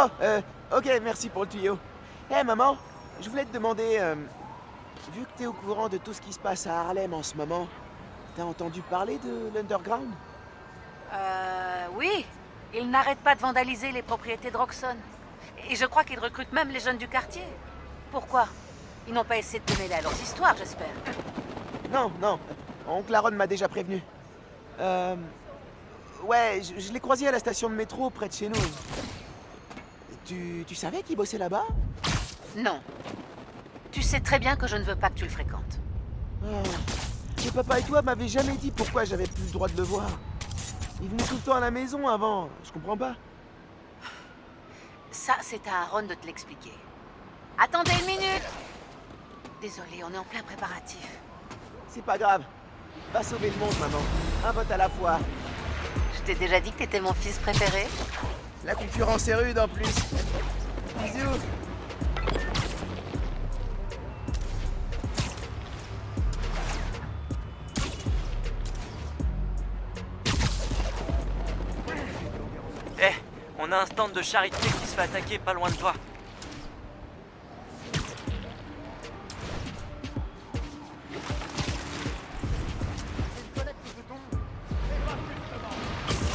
Oh, ok, merci pour le tuyau. Hé, maman, je voulais te demander, vu que t'es au courant de tout ce qui se passe à Harlem en ce moment, t'as entendu parler de l'Underground? Oui. Ils n'arrêtent pas de vandaliser les propriétés de Roxxon. Et je crois qu'ils recrutent même les jeunes du quartier. Pourquoi? Ils n'ont pas essayé de te mêler à leurs histoires, j'espère. Non, non, oncle Aaron m'a déjà prévenu. Ouais, je l'ai croisé à la station de métro près de chez nous. Tu savais qu'il bossait là-bas? Non. Tu sais très bien que je ne veux pas que tu le fréquentes. Ah, et papa et toi m'avaient jamais dit pourquoi j'avais plus le droit de le voir. Il venait tout le temps à la maison avant, je comprends pas. Ça, c'est à Aaron de te l'expliquer. Attendez une minute! Désolé, on est en plein préparatif. C'est pas grave. Va sauver le monde, maman. Un vote à la fois. Je t'ai déjà dit que t'étais mon fils préféré? La concurrence est rude en plus. Bisous. Eh, on a un stand de charité qui se fait attaquer pas loin de toi.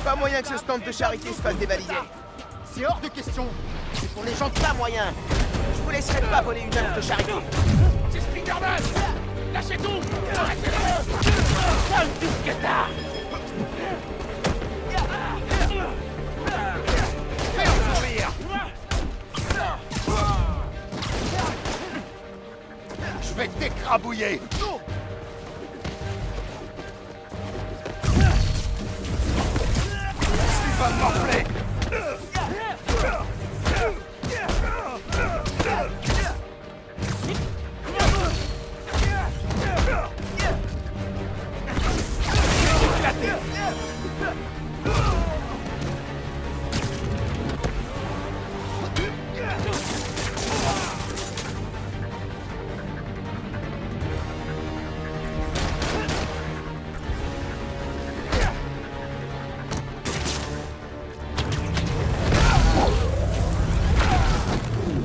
Pas moyen que ce stand de charité se fasse dévaliser. C'est hors de question. C'est pour les gens pas moyens. Je vous laisserai pas voler une œuvre de charité. C'est Spider-Man. Lâchez tout. Arrêtez-le. Sale bisquetard. Fais-en sourire. Je vais t'écrabouiller. Tu vas morfler.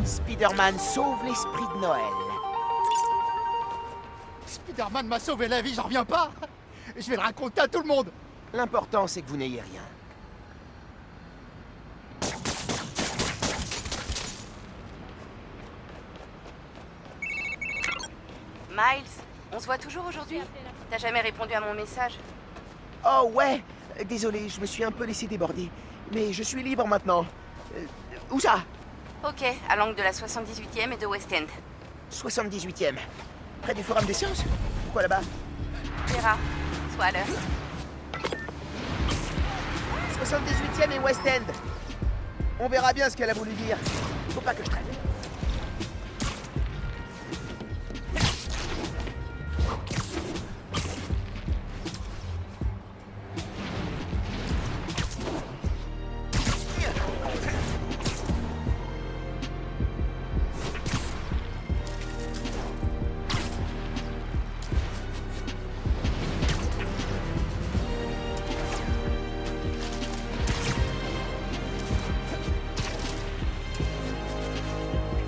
Spider-Man sauve l'esprit de Noël. Spider-Man m'a sauvé la vie, j'en reviens pas. Je vais le raconter à tout le monde. L'important, c'est que vous n'ayez rien. Miles, on se voit toujours aujourd'hui? T'as jamais répondu à mon message? Oh ouais. Désolé, je me suis un peu laissé déborder. Mais je suis libre maintenant. Où ça? Ok, à l'angle de la 78e et de West End. 78e. Près du Forum des Sciences? Pourquoi là-bas? Tu verras. Sois à l'heure. 78e et West End. On verra bien ce qu'elle a voulu dire. Faut pas que je traîne.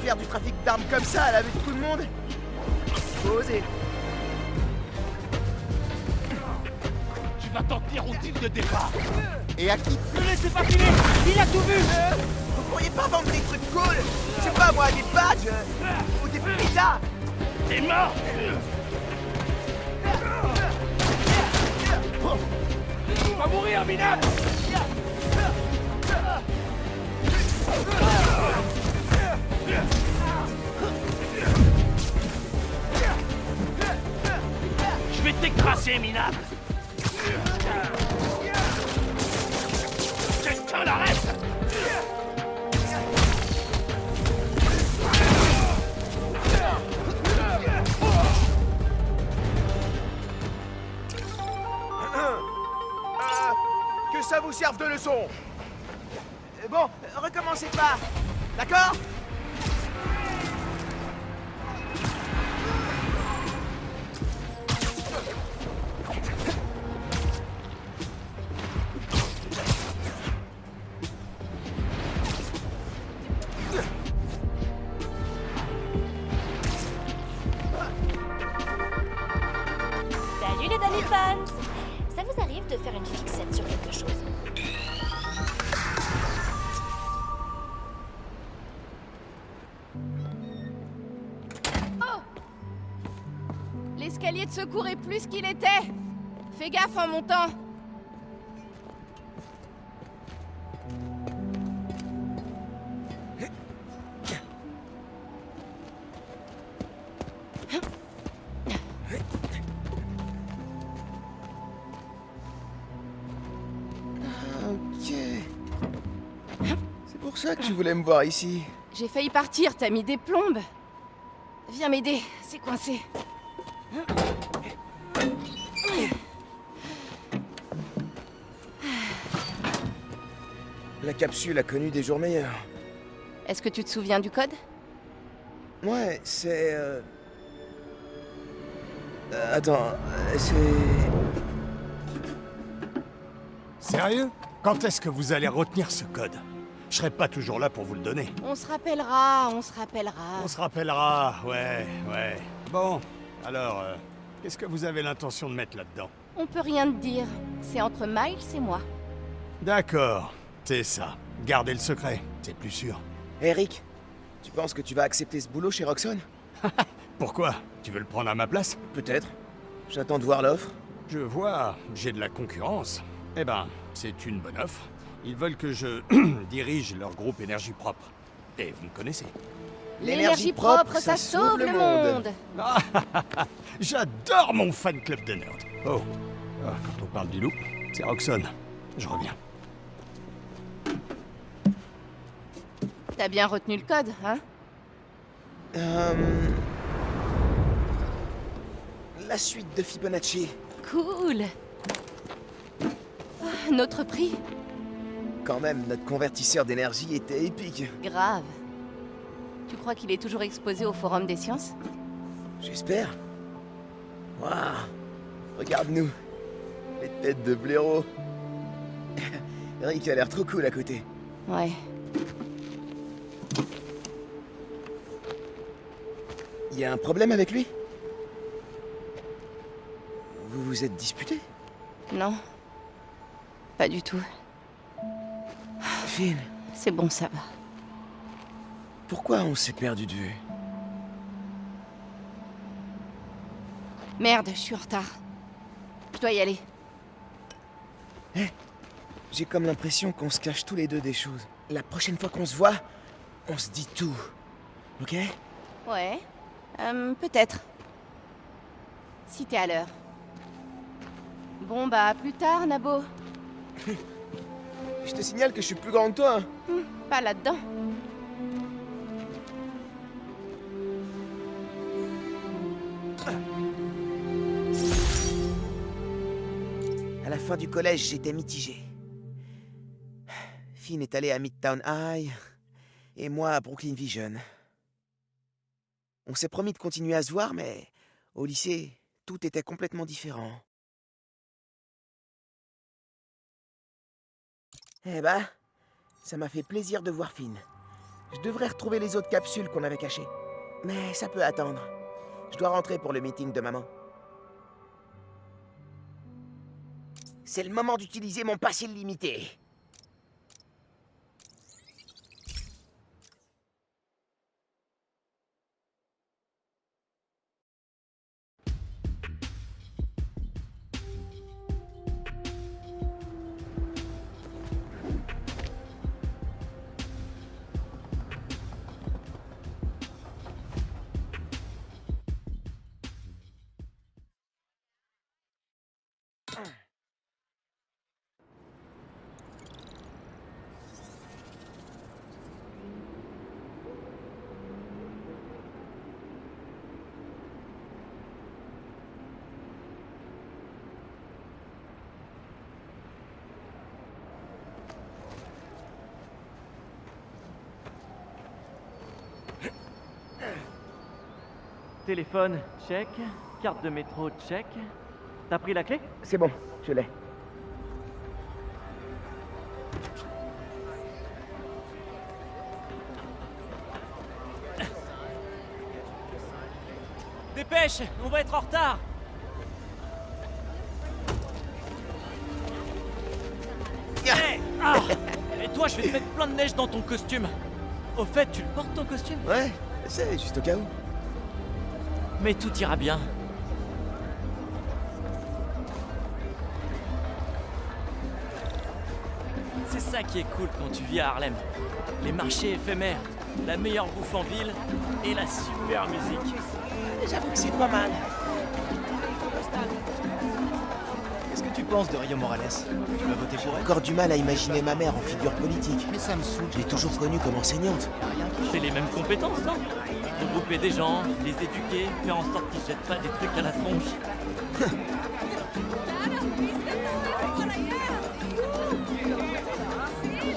Faire du trafic d'armes comme ça à la vue de tout le monde? Faut oser. Tu vas t'en tenir au deal de départ. Et à qui? Ne laissez pas filer. Il a tout vu. Vous pourriez pas vendre des trucs cool? Je sais pas moi, des badges ou des pizzas? T'es mort. Tu vas mourir, minable. Je vais t'écraser, minable. Quelqu'un l'arrête. Que ça vous serve de leçon. Bon, recommencez pas. D'accord? Salut les fans! Ça vous arrive de faire une fixette sur quelque chose? Oh! L'escalier de secours est plus qu'il était! Fais gaffe en montant! Ok. C'est pour ça que tu voulais me voir ici. J'ai failli partir, t'as mis des plombes. Viens m'aider, c'est coincé. La capsule a connu des jours meilleurs. Est-ce que tu te souviens du code? Ouais, c'est... attends, c'est... Sérieux? Quand est-ce que vous allez retenir ce code? Je serai pas toujours là pour vous le donner. On se rappellera, on se rappellera. On se rappellera, ouais. Bon, alors, qu'est-ce que vous avez l'intention de mettre là-dedans? On peut rien te dire. C'est entre Miles et moi. D'accord, c'est ça. Gardez le secret, c'est plus sûr. Eric, tu penses que tu vas accepter ce boulot chez Roxxon? Pourquoi? Tu veux le prendre à ma place? Peut-être. J'attends de voir l'offre. Je vois, j'ai de la concurrence. Eh ben, c'est une bonne offre. Ils veulent que je dirige leur groupe énergie propre. Et vous me connaissez. L'énergie propre, ça sauve le monde. J'adore mon fan club de nerds. Oh, quand on parle du loup, c'est Roxxon. Je reviens. T'as bien retenu le code, hein? La suite de Fibonacci. Cool. Notre prix? Quand même, notre convertisseur d'énergie était épique. Grave. Tu crois qu'il est toujours exposé au Forum des Sciences? J'espère. Waouh. Regarde-nous. Les têtes de blaireaux. Eric a l'air trop cool à côté. Ouais. Y a un problème avec lui? Vous vous êtes disputé? Non. Pas du tout. Finn, C'est bon, ça va. pourquoi on s'est perdu de vue? Merde, je suis en retard. Je dois y aller. J'ai comme l'impression qu'on se cache tous les deux des choses. La prochaine fois qu'on se voit, on se dit tout. Ok? Ouais. Peut-être. Si t'es à l'heure. Bon, bah, à plus tard, Nabo. Je te signale que je suis plus grand que toi. Hein. Pas là-dedans. À la fin du collège, j'étais mitigé. Finn est allé à Midtown High et moi à Brooklyn Vision. On s'est promis de continuer à se voir, mais au lycée, tout était complètement différent. Eh ben, ça m'a fait plaisir de voir Finn. Je devrais retrouver les autres capsules qu'on avait cachées. Mais ça peut attendre. Je dois rentrer pour le meeting de maman. C'est le moment d'utiliser mon pass illimité. Téléphone, check. Carte de métro, check. T'as pris la clé? C'est bon, je l'ai. Dépêche, on va être en retard. Ah. Et toi, je vais te mettre plein de neige dans ton costume. Au fait, tu le portes ton costume? Ouais, c'est juste au cas où. Mais tout ira bien. C'est ça qui est cool quand tu vis à Harlem. Les marchés éphémères, la meilleure bouffe en ville et la super musique. J'avoue que c'est pas mal. Qu'est-ce que tu penses de Rio Morales? Tu vas voter pour elle? Encore du mal à imaginer ma mère en figure politique. Mais ça me saoule. Je l'ai toujours connue comme enseignante. C'est les mêmes compétences, non? Regrouper des gens, les éduquer, faire en sorte qu'ils jettent pas des trucs à la tronche.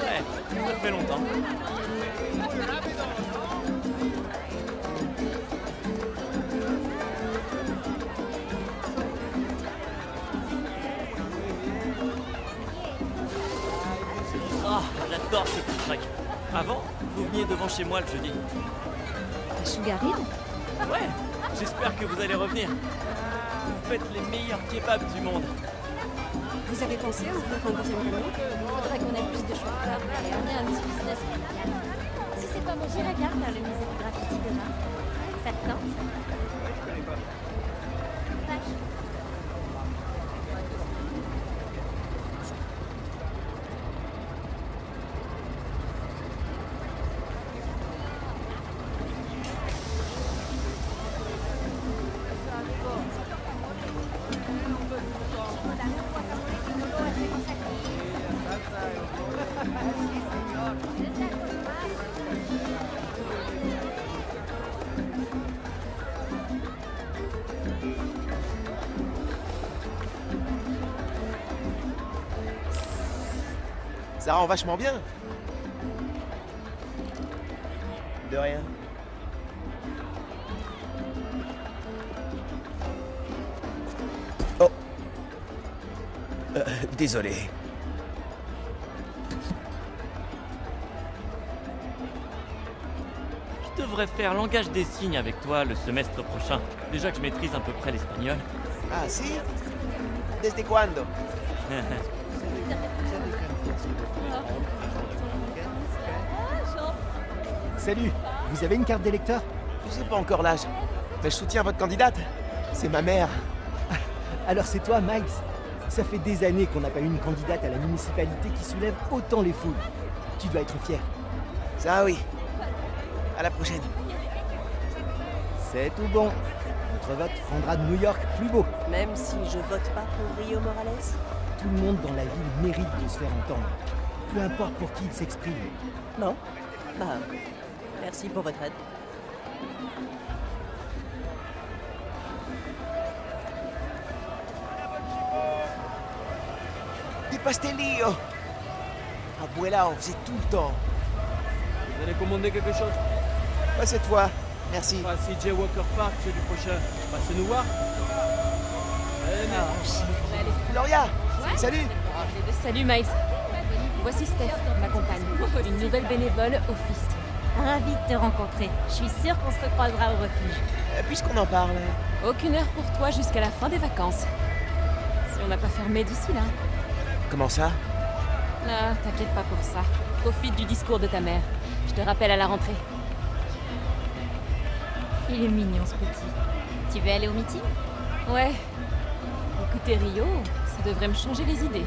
Ouais, ça fait longtemps. Ah, j'adore ce food truck. Avant, vous veniez devant chez moi le jeudi. Sugarine? Ouais, j'espère que vous allez revenir. Vous faites les meilleurs kebabs du monde. Vous avez pensé à ouvrir un deuxième camion? Il faudrait qu'on ait plus de chauffeurs. Allez, on est un petit business familial. Si c'est pas bon, j'irai bien faire le musée de graffiti demain. Ça te tente? Vache. Ça rend vachement bien. De rien. Oh. Désolé. Je devrais faire langage des signes avec toi le semestre prochain. Déjà que je maîtrise à peu près l'espagnol. Ah, si? Desde cuando? Salut, vous avez une carte d'électeur? Je sais pas encore l'âge, mais je soutiens votre candidate. C'est ma mère. Alors c'est toi, Miles. Ça fait des années qu'on n'a pas eu une candidate à la municipalité qui soulève autant les foules. Tu dois être fier. Ça oui. À la prochaine. C'est tout bon. Notre vote rendra New York plus beau. Même si je vote pas pour Rio Morales? Tout le monde dans la ville mérite de se faire entendre. Peu importe pour qui il s'exprime. Non? Bah, merci pour votre aide. Des pastelillos. Abuela en faisait tout le temps. Vous allez commander quelque chose? Pas cette fois. Merci. Pas CJ Walker Park, c'est du prochain. Passez nous voir. Gloria. Salut. Salut Miles. Voici Steph, ma compagne. Une nouvelle bénévole au Fist. Ravie de te rencontrer. Je suis sûre qu'on se recroisera au refuge. Puisqu'on en parle. Aucune heure pour toi jusqu'à la fin des vacances. Si on n'a pas fermé d'ici là. Comment ça? Ah, t'inquiète pas pour ça. Profite du discours de ta mère. Je te rappelle à la rentrée. Il est mignon ce petit. Tu veux aller au meeting? Ouais. Écoutez Rio, ça devrait me changer les idées.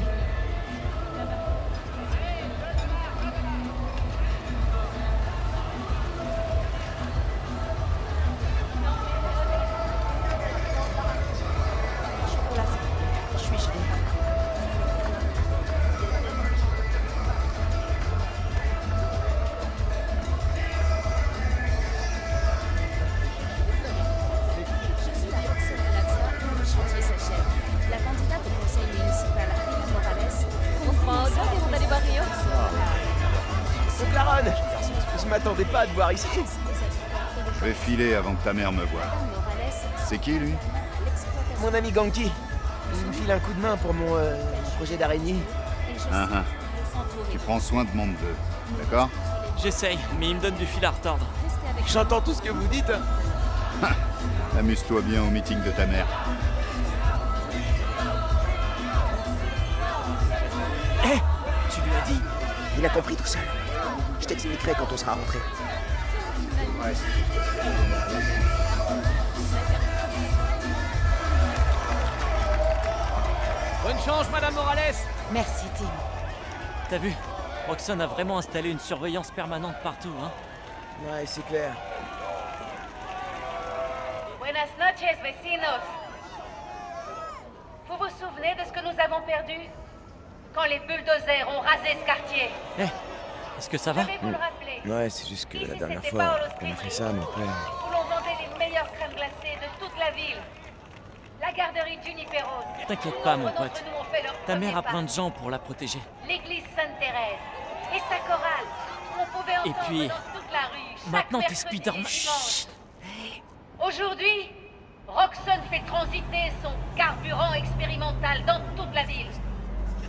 Je m'attendais pas à te voir ici. Je vais filer avant que ta mère me voie. C'est qui, lui? Mon ami Ganki. Il me file un coup de main pour mon projet d'araignée. Ah, ah. Tu prends soin de mon neveu, d'accord? J'essaye, mais il me donne du fil à retordre. J'entends tout ce que vous dites. Amuse-toi bien au meeting de ta mère. Tu lui as dit? Il a compris tout seul. Je t'expliquerai quand on sera rentré. Bonne chance, Madame Morales. Merci, Tim. T'as vu? Roxxon a vraiment installé une surveillance permanente partout, hein? Ouais, c'est clair. Buenas noches, vecinos. Vous vous souvenez de ce que nous avons perdu? Quand les bulldozers ont rasé ce quartier. Eh, est-ce que ça Je va? vais vous le rappeler. Ouais, c'est juste que Ici, la dernière c'était fois Paolo qu'on a fait Street, ça, mon père... où l'on vendait les meilleures crèmes glacées de toute la ville. La garderie Juniperos. T'inquiète pas, mon Nombre d'entre pote. nous ont fait leur Ta premier mère a pas. plein de gens pour la protéger. L'église Sainte-Thérèse et sa chorale. On pouvait entendre Et puis, dans toute la rue. chaque maintenant t'es mercredi Spider-Man. et dimanche. Aujourd'hui, Roxxon fait transiter son carburant expérimental dans toute la ville.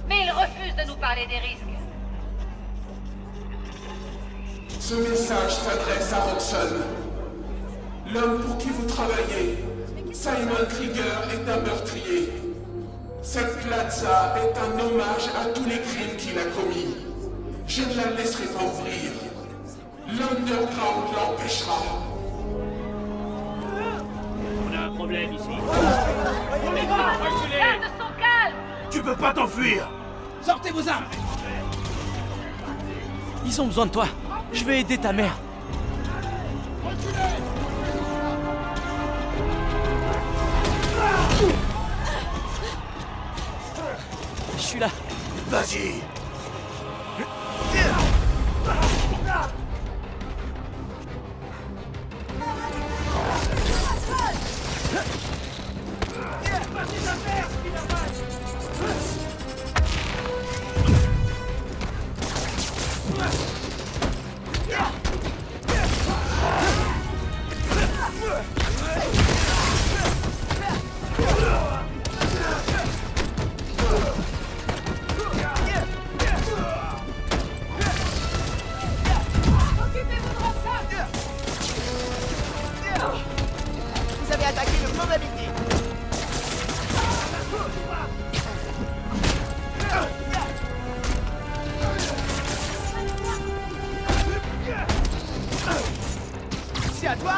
Mais il refuse de nous parler des risques. Ce message s'adresse à Roxxon. L'homme pour qui vous travaillez, Simon Krieger, est un meurtrier. Cette plaza est un hommage à tous les crimes qu'il a commis. Je ne la laisserai pas ouvrir. L'Underground l'empêchera. On a un problème ici. Garde son calme! Tu peux pas t'enfuir! Sortez vos armes. Ils ont besoin de toi. Je vais aider ta mère. Je suis là. Vas-y! Vous avez attaqué le mauvais métier. C'est à toi.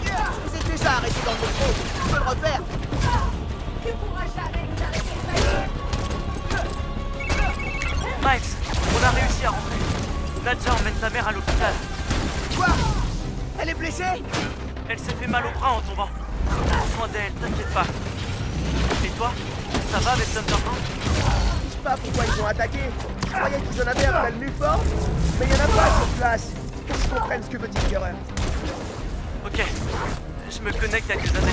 Je vous ai déjà arrêté dans le métro. Je peux le refaire. Miles, on a réussi à rentrer. Nadja emmène ta mère à l'hôpital. Quoi? Elle est blessée? Elle s'est fait mal au bras en tombant. Prends soin d'elle, t'inquiète pas. Et toi, ça va avec l'Underground? Je sais pas pourquoi ils ont attaqué. Je croyais qu'ils en avaient après le Newport, mais il y en a pas sur place. Faut que je comprenne ce que veut dire Tinkerer. Ok, je me connecte à quelques années.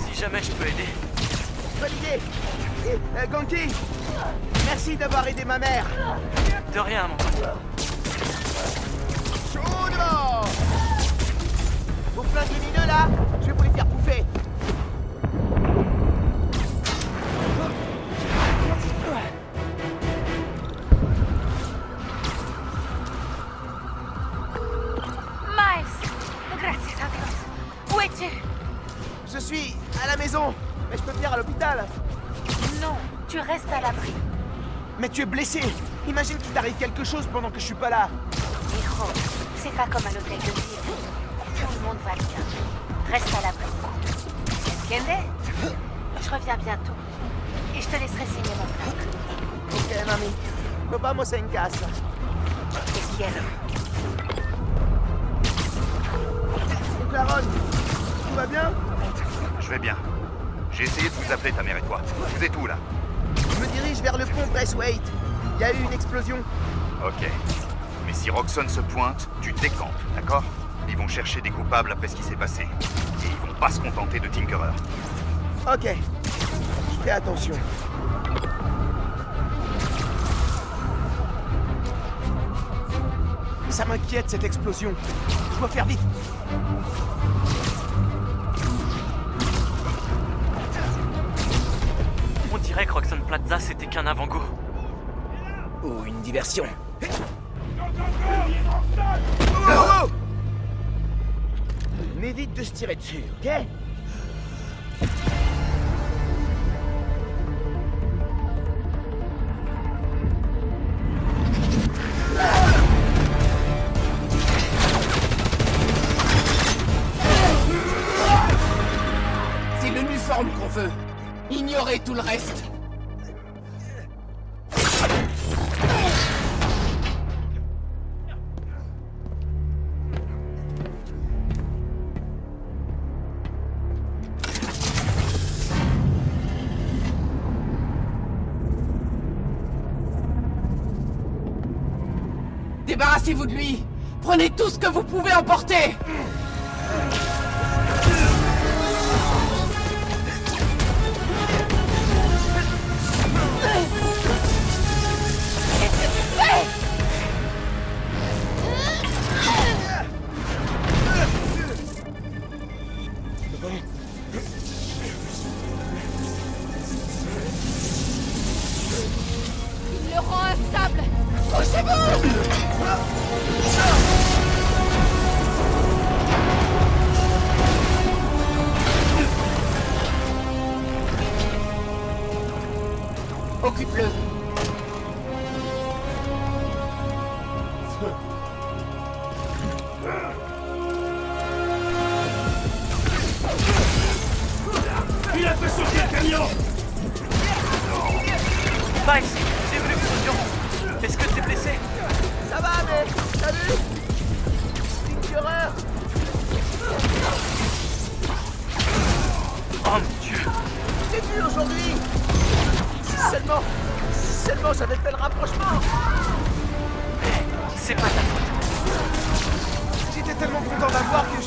Si jamais je peux aider. Bonne idée. Et Ganki, merci d'avoir aidé ma mère. De rien, mon pote. Chaud devant. Vos flingues lumineux là, je vais vous les faire bouffer. Miles! Gracias a Dios. Où es-tu? Je suis à la maison, mais je peux venir à l'hôpital. Non, tu restes à l'abri. Mais tu es blessé. Imagine qu'il t'arrive quelque chose pendant que je suis pas là. Hijo, c'est pas comme à l'hôtel de ville. Tout le monde va bien. Reste à l'abri. ¿Entiendes? Je reviens bientôt. Et je te laisserai signer mon plainte. Ok, mami. Nos vamos en casa. Te quiero. Donc la Ron, tout va bien? Je vais bien. J'ai essayé de vous appeler, ta mère et toi. Vous êtes où, là? Je me dirige vers le pont Braithwaite. Il y a eu une explosion. Ok. Mais si Roxxon se pointe, tu décampes, d'accord? Ils vont chercher des coupables après ce qui s'est passé. Et ils vont pas se contenter de Tinkerer. Ok. Je Fais attention. Ça m'inquiète cette explosion. Je dois faire vite. On dirait que Roxxon Plaza c'était qu'un avant-goût. Ou une diversion. M'évite de se tirer dessus, ok? C'est l'uniforme qu'on veut. Ignorez tout le reste. Débarrassez-vous de lui. Prenez tout ce que vous pouvez emporter. Il le rend instable. Occupe-le. Il a fait sauter le camion! Max, j'ai vu l'explosion. Est-ce que t'es blessé? Ça va, mais t'as vu? Une horreur! Oh mon Dieu. J'ai vu aujourd'hui! Si seulement j'avais fait le rapprochement! C'est pas ta faute. J'étais tellement content d'avoir que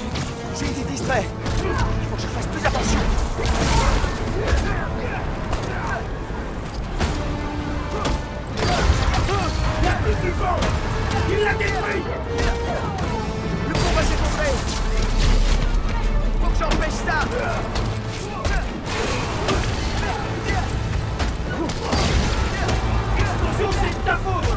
j'ai été distrait. Il faut que je fasse plus attention. Il l'a détruit! Le pont va s'effondrer! Faut que j'empêche ça! Explosion, c'est de ta faute!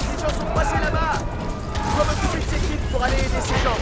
Les gens sont passés là-bas! Je dois m'occuper de cette équipe pour aller aider ces gens.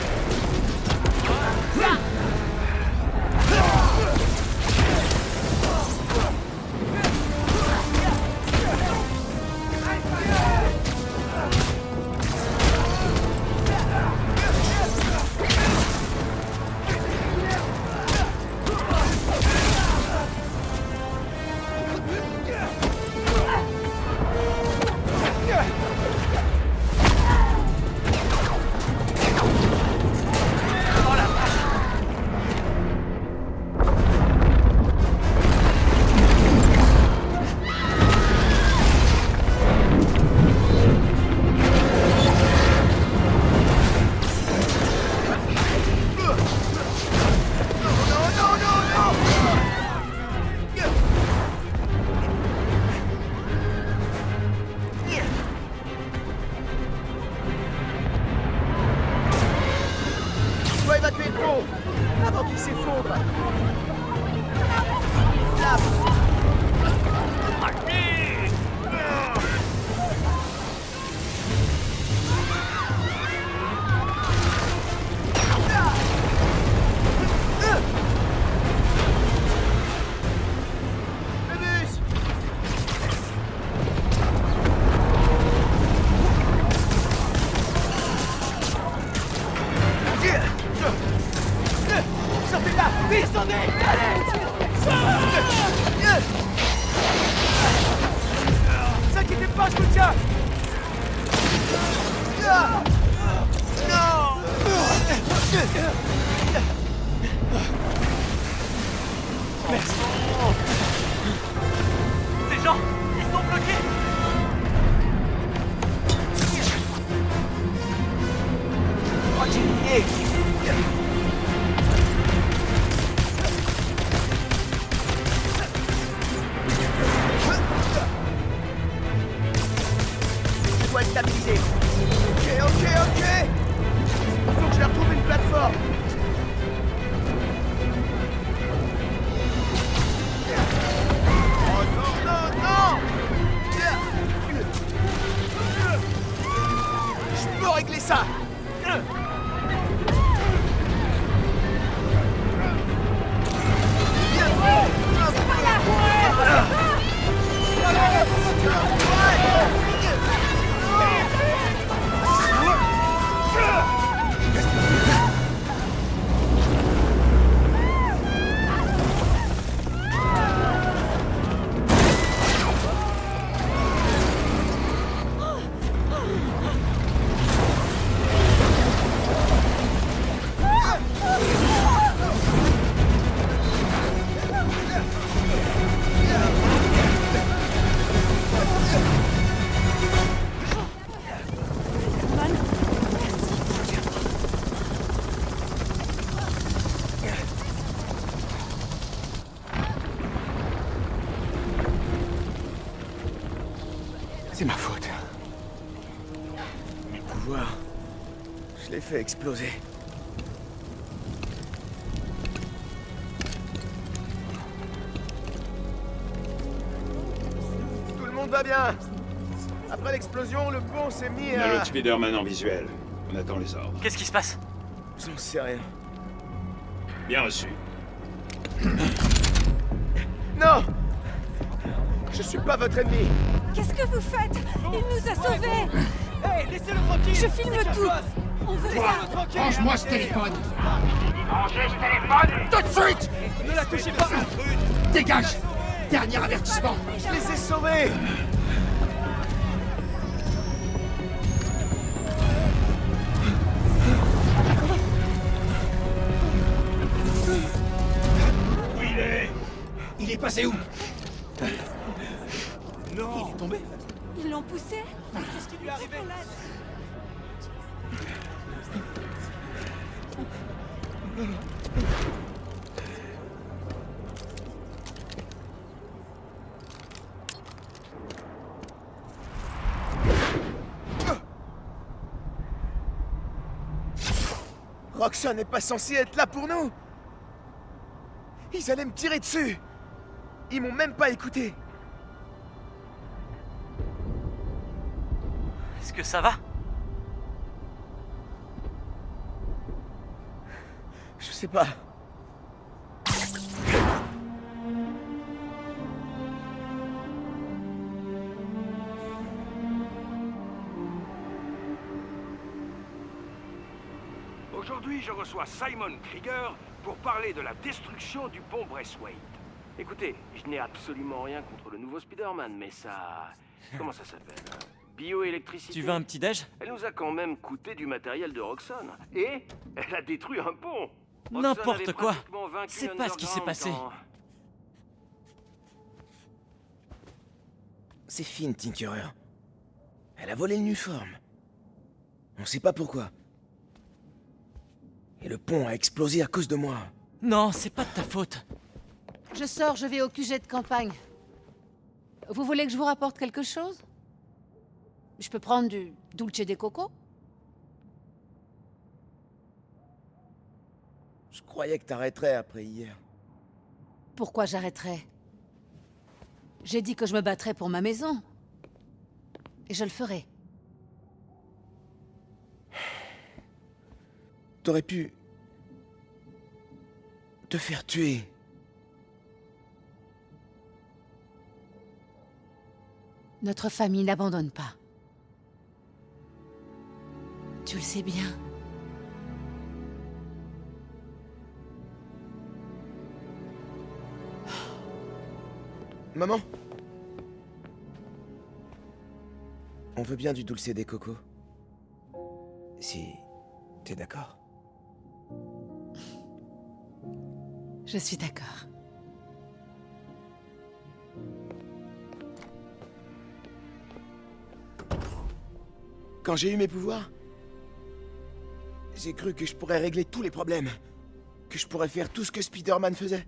Je dois évacuer le pont avant qu'il s'effondre. Là. Sortez là! Descendez! Allez! Ne vous inquiétez pas, je vous tiens! Non! meurtrier. Je dois le stabiliser. Ok. Faut que je leur trouve une plateforme. Oh non. Je peux régler ça. C'est ma faute. Mes pouvoirs, je les fais exploser. Tout le monde va bien. Après l'explosion, le pont s'est mis On a à... le Spider-Man en visuel. On attend les ordres. Qu'est-ce qui se passe? J'en sais rien. Bien reçu. Non! Je suis pas votre ennemi. Qu'est-ce que vous faites? Il nous a sauvés. Hey, laissez-le tranquille. Je filme tout. On veut ça. Range-moi ce téléphone. Tout de suite! Ne la touchez pas. Dégage! Dernier avertissement! Je les ai sauvés. Où il est? Il est passé où? Non. Il est tombé. Ils l'ont poussé. Qu'est-ce qui lui est arrivé? Roxxon n'est pas censé être là pour nous. Ils allaient me tirer dessus. Ils m'ont même pas écouté. Est-ce que ça va? Je sais pas. Aujourd'hui, je reçois Simon Krieger pour parler de la destruction du pont Braithwaite. Écoutez, je n'ai absolument rien contre le nouveau Spider-Man, mais ça... Comment ça s'appelle? Bioélectricité. Tu veux un petit déj? Elle nous a quand même coûté du matériel de Roxxon. Et elle a détruit un pont. Roxxon N'importe avait quoi. pratiquement vaincu C'est pas ce qui s'est l'Underground passé. quand- C'est Finn, Tinkerer. Elle a volé l'uniforme. On sait pas pourquoi. Et le pont a explosé à cause de moi. Non, c'est pas de ta faute. Je sors, je vais au QG de campagne. Vous voulez que je vous rapporte quelque chose? Je peux prendre du dulce de coco? Je croyais que t'arrêterais après hier. Pourquoi j'arrêterais? J'ai dit que je me battrais pour ma maison. Et je le ferai. T'aurais pu... te faire tuer. Notre famille n'abandonne pas. Tu le sais bien. Maman? On veut bien du dulce de coco. Si... t'es d'accord? Je suis d'accord. Quand j'ai eu mes pouvoirs, J'ai cru que je pourrais régler tous les problèmes. Que je pourrais faire tout ce que Spider-Man faisait.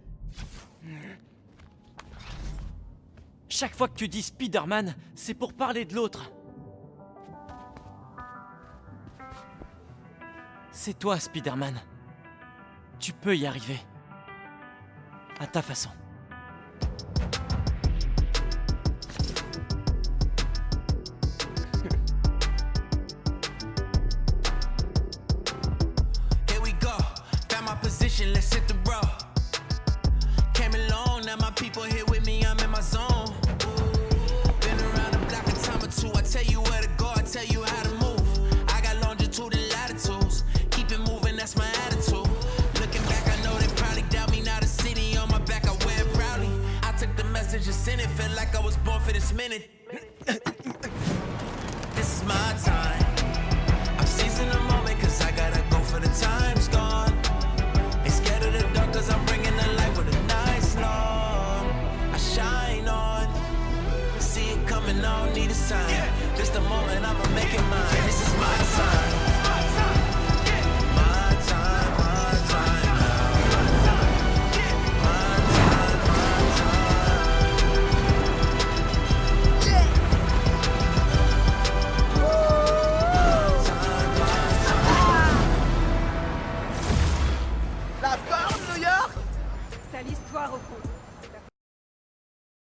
Chaque fois que tu dis Spider-Man, c'est pour parler de l'autre. C'est toi, Spider-Man. Tu peux y arriver. À ta façon. Here we go. Found my position, let's hit the road. Came alone, now my people here with me, I'm in my zone. Been around the block a time or two. I tell you where to go, I tell you how to move. I got longitude and latitudes. Keep it moving, that's my attitude. Looking back, I know they probably doubt me. Now the city on my back, I wear it proudly. I took the message and sent it, felt like I was born for this minute. This is my time. I'm seizing the moment, cause I gotta go for the time's gone. Ain't scared of the dark, cause I'm bringing the light with a nice long. I shine on. See it coming, I don't need a sign. This the moment, I'ma make it mine. This is my time. My time, my time. My time, my La forme, New York! C'est l'histoire au fond.